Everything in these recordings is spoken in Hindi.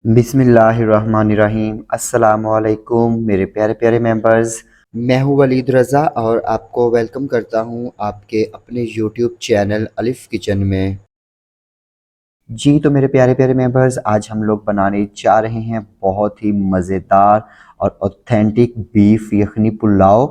बिस्मिल्लाहिर्रहमानिर्रहीम। अस्सलामुअलैकुम मेरे प्यारे प्यारे मेंबर्स। मैं हूँ वलीद रज़ा और आपको वेलकम करता हूँ आपके अपने यूट्यूब चैनल अलिफ़ किचन में। जी तो मेरे प्यारे प्यारे मेंबर्स, आज हम लोग बनाने जा रहे हैं बहुत ही मज़ेदार और ऑथेंटिक बीफ यखनी पुलाव।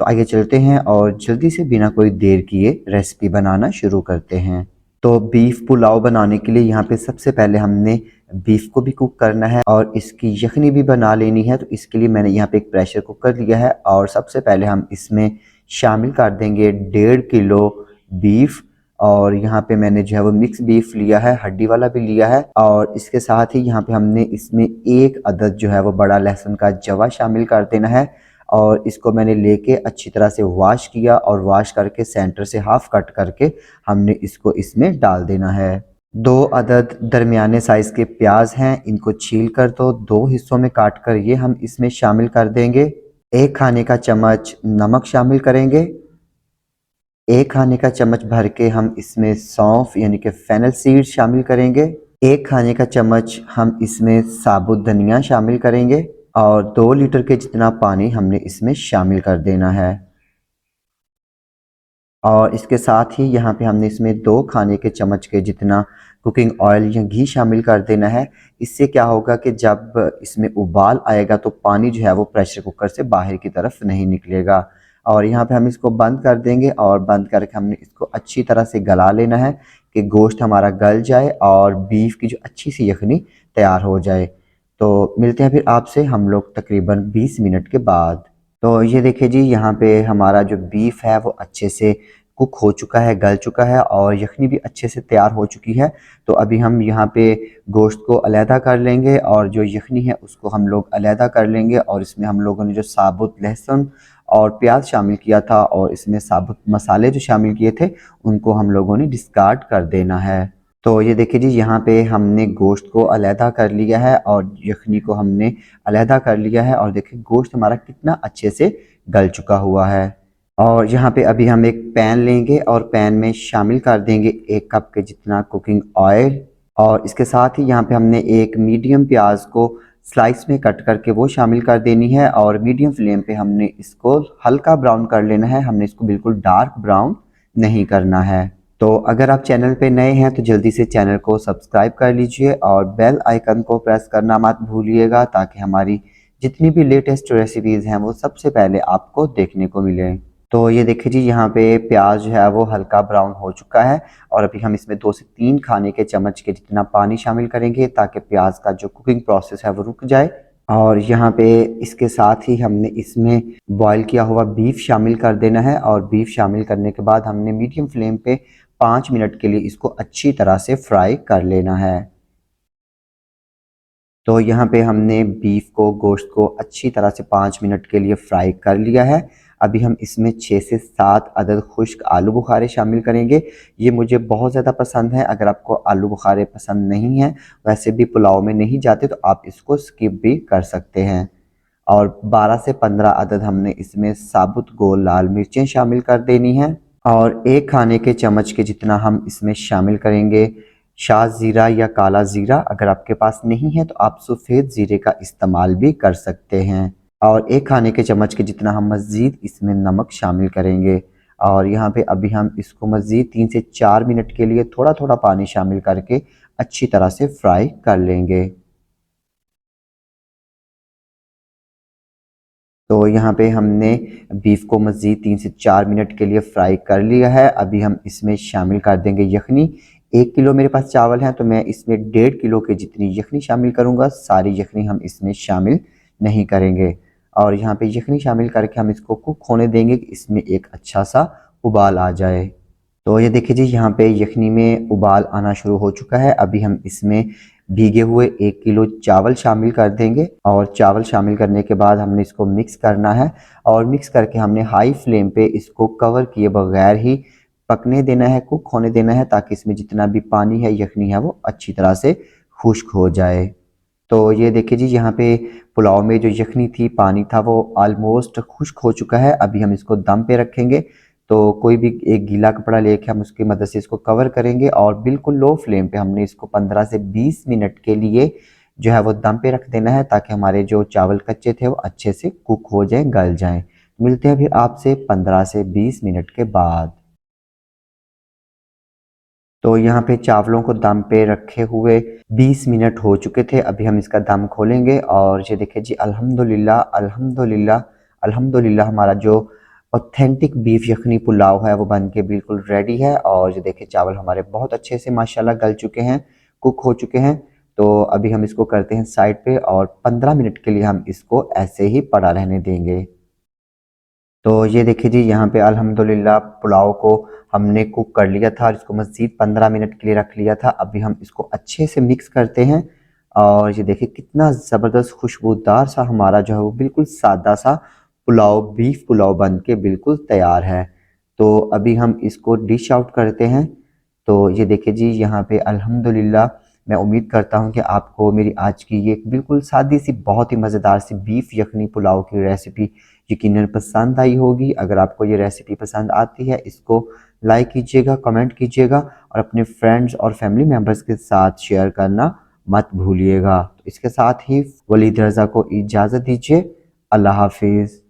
तो आइए चलते हैं और जल्दी से बिना कोई देर किए रेसिपी बनाना शुरू करते हैं। तो बीफ पुलाव बनाने के लिए यहाँ पे सबसे पहले हमने बीफ को भी कुक करना है और इसकी यखनी भी बना लेनी है। तो इसके लिए मैंने यहाँ पे एक प्रेशर कुकर लिया है और सबसे पहले हम इसमें शामिल कर देंगे 1.5 किलो बीफ। और यहाँ पे मैंने जो है वो मिक्स बीफ लिया है, हड्डी वाला भी लिया है। और इसके साथ ही यहाँ पे हमने इसमें एक अदद जो है वो बड़ा लहसुन का जवा शामिल कर देना है। और इसको मैंने लेके अच्छी तरह से वॉश किया और वॉश करके सेंटर से हाफ कट करके हमने इसको इसमें डाल देना है। 2 अदद दरमियाने साइज़ के प्याज हैं, इनको छील कर तो 2 हिस्सों में काट कर ये हम इसमें शामिल कर देंगे। 1 खाने का चम्मच नमक शामिल करेंगे। 1 खाने का चम्मच भर के हम इसमें सौंफ यानी कि फेनल सीड शामिल करेंगे। 1 खाने का चम्मच हम इसमें साबुत धनिया शामिल करेंगे और 2 लीटर के जितना पानी हमने इसमें शामिल कर देना है। और इसके साथ ही यहाँ पे हमने इसमें 2 खाने के चम्मच के जितना कुकिंग ऑयल या घी शामिल कर देना है। इससे क्या होगा कि जब इसमें उबाल आएगा तो पानी जो है वो प्रेशर कुकर से बाहर की तरफ नहीं निकलेगा। और यहाँ पे हम इसको बंद कर देंगे और बंद करके हमने इसको अच्छी तरह से गला लेना है कि गोश्त हमारा गल जाए और बीफ की जो अच्छी सी यखनी तैयार हो जाए। तो मिलते हैं फिर आपसे हम लोग तकरीबन 20 मिनट के बाद। तो ये देखिए जी, यहाँ पे हमारा जो बीफ है वो अच्छे से कुक हो चुका है, गल चुका है और यखनी भी अच्छे से तैयार हो चुकी है। तो अभी हम यहाँ पे गोश्त को अलहदा कर लेंगे और जो यखनी है उसको हम लोग अलहदा कर लेंगे। और इसमें हम लोगों ने जो साबुत लहसुन और प्याज शामिल किया था और इसमें साबुत मसाले जो शामिल किए थे उनको हम लोगों ने डिस्कार्ड कर देना है। तो ये देखिए जी, यहाँ पे हमने गोश्त को अलहदा कर लिया है और यखनी को हमने अलहदा कर लिया है और देखिए गोश्त हमारा कितना अच्छे से गल चुका हुआ है। और यहाँ पे अभी हम एक पैन लेंगे और पैन में शामिल कर देंगे 1 कप के जितना कुकिंग ऑयल। और इसके साथ ही यहाँ पे हमने एक मीडियम प्याज को स्लाइस में कट करके वो शामिल कर देनी है और मीडियम फ्लेम पे हमने इसको हल्का ब्राउन कर लेना है। हमने इसको बिल्कुल डार्क ब्राउन नहीं करना है। तो अगर आप चैनल पे नए हैं तो जल्दी से चैनल को सब्सक्राइब कर लीजिए और बेल आइकन को प्रेस करना मत भूलिएगा ताकि हमारी जितनी भी लेटेस्ट रेसिपीज़ हैं वो सबसे पहले आपको देखने को मिले। तो ये देखिए जी, यहाँ पे प्याज जो है वो हल्का ब्राउन हो चुका है और अभी हम इसमें 2 से 3 खाने के चम्मच के जितना पानी शामिल करेंगे ताकि प्याज का जो कुकिंग प्रोसेस है वो रुक जाए। और यहाँ पे इसके साथ ही हमने इसमें बॉईल किया हुआ बीफ शामिल कर देना है और बीफ शामिल करने के बाद हमने मीडियम फ्लेम पे 5 मिनट के लिए इसको अच्छी तरह से फ्राई कर लेना है। तो यहाँ पे हमने बीफ को, गोश्त को अच्छी तरह से 5 मिनट के लिए फ्राई कर लिया है। अभी हम इसमें 6 से 7 अदद खुश्क आलू बुखारे शामिल करेंगे। ये मुझे बहुत ज़्यादा पसंद है। अगर आपको आलू बुखारे पसंद नहीं हैं, वैसे भी पुलाव में नहीं जाते, तो आप इसको स्किप भी कर सकते हैं। और 12 से 15 अदद हमने इसमें साबुत गोल लाल मिर्चें शामिल कर देनी हैं। और 1 खाने के चम्मच के जितना हम इसमें शामिल करेंगे शाह ज़ीरा या काला ज़ीरा। अगर आपके पास नहीं है तो आप सफ़ेद ज़ीरे का इस्तेमाल भी कर सकते हैं। और 1 खाने के चम्मच के जितना हम मज़ीद इसमें नमक शामिल करेंगे। और यहाँ पे अभी हम इसको मज़ीद 3 से 4 मिनट के लिए थोड़ा थोड़ा पानी शामिल करके अच्छी तरह से फ्राई कर लेंगे। तो यहाँ पे हमने बीफ को मज़ीद 3 से 4 मिनट के लिए फ्राई कर लिया है। अभी हम इसमें शामिल कर देंगे यखनी। 1 किलो मेरे पास चावल हैं तो मैं इसमें 1.5 किलो के जितनी यखनी शामिल करूँगा। सारी यखनी हम इसमें शामिल नहीं करेंगे। और यहाँ पे यखनी शामिल करके हम इसको कुक होने देंगे कि इसमें एक अच्छा सा उबाल आ जाए। तो ये देखिए जी, यहाँ पे यखनी में उबाल आना शुरू हो चुका है। अभी हम इसमें भीगे हुए 1 किलो चावल शामिल कर देंगे और चावल शामिल करने के बाद हमने इसको मिक्स करना है। और मिक्स करके हमने हाई फ्लेम पे इसको कवर किए बगैर ही पकने देना है, कुक होने देना है, ताकि इसमें जितना भी पानी है, यखनी है, वो अच्छी तरह से खुश्क हो जाए। तो ये देखिए जी, यहाँ पे पुलाव में जो यखनी थी, पानी था, वो ऑलमोस्ट खुश्क हो चुका है। अभी हम इसको दम पे रखेंगे। तो कोई भी एक गीला कपड़ा लेके हम उसकी मदद से इसको कवर करेंगे और बिल्कुल लो फ्लेम पे हमने इसको 15 से 20 मिनट के लिए जो है वो दम पे रख देना है ताकि हमारे जो चावल कच्चे थे वो अच्छे से कुक हो जाएं, गल जाएं। मिलते हैं फिर आपसे 15 से 20 मिनट के बाद। तो यहाँ पे चावलों को दम पे रखे हुए 20 मिनट हो चुके थे। अभी हम इसका दम खोलेंगे और ये देखिए जी, अल्हम्दुलिल्लाह अल्हम्दुलिल्लाह अल्हम्दुलिल्लाह हमारा जो ऑथेंटिक बीफ यखनी पुलाव है वो बन के बिल्कुल रेडी है। और ये देखिए चावल हमारे बहुत अच्छे से माशाल्लाह गल चुके हैं, कुक हो चुके हैं। तो अभी हम इसको करते हैं साइड पे और 15 मिनट के लिए हम इसको ऐसे ही पड़ा रहने देंगे। तो ये देखिए जी, यहाँ पे अल्हम्दुलिल्लाह पुलाव को हमने कुक कर लिया था और इसको मज़ीद 15 मिनट के लिए रख लिया था। अभी हम इसको अच्छे से मिक्स करते हैं और ये देखिए कितना ज़बरदस्त खुशबूदार सा हमारा जो है वो बिल्कुल सादा सा पुलाव, बीफ पुलाव बन के बिल्कुल तैयार है। तो अभी हम इसको डिश आउट करते हैं। तो ये देखिए जी, यहाँ पे अल्हम्दुलिल्लाह मैं उम्मीद करता हूँ कि आपको मेरी आज की ये बिल्कुल सादी सी बहुत ही मज़ेदार सी बीफ यखनी पुलाव की रेसिपी यकीनन पसंद आई होगी। अगर आपको ये रेसिपी पसंद आती है, इसको लाइक कीजिएगा, कमेंट कीजिएगा और अपने फ्रेंड्स और फैमिली मेम्बर्स के साथ शेयर करना मत भूलिएगा। तो इसके साथ ही वलीद रज़ा को इजाज़त दीजिए। अल्लाह हाफिज़।